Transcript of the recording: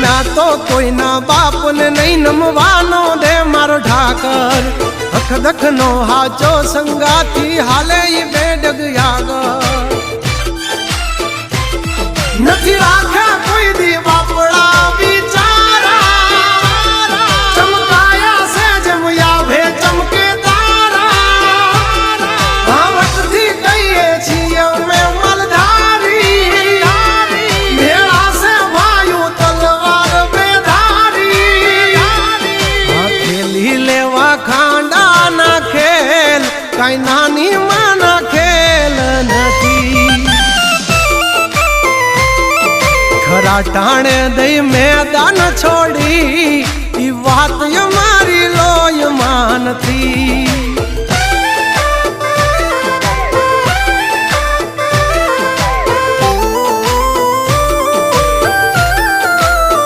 ના તો કોઈના બાપને નહીં નમવાનો દે મારો ઠાકર અખ દખ નો હાચો સંગાથી હાલે ઈ બેડગ આગળ નથી રાખ્યા કોઈ દી બાપડા બિચારા ચમકાયા છે જેમ યાભે ચમકે તારા ભાવટથી કહીએ છીએ અમે મલધારી ભેળા છે વાયુ તલવાર બેધારી ખેલી લેવા ખાંડા ના ખેલ કઈ નાની માના ખેલ નથી ખરા ટાણે દઈ મેં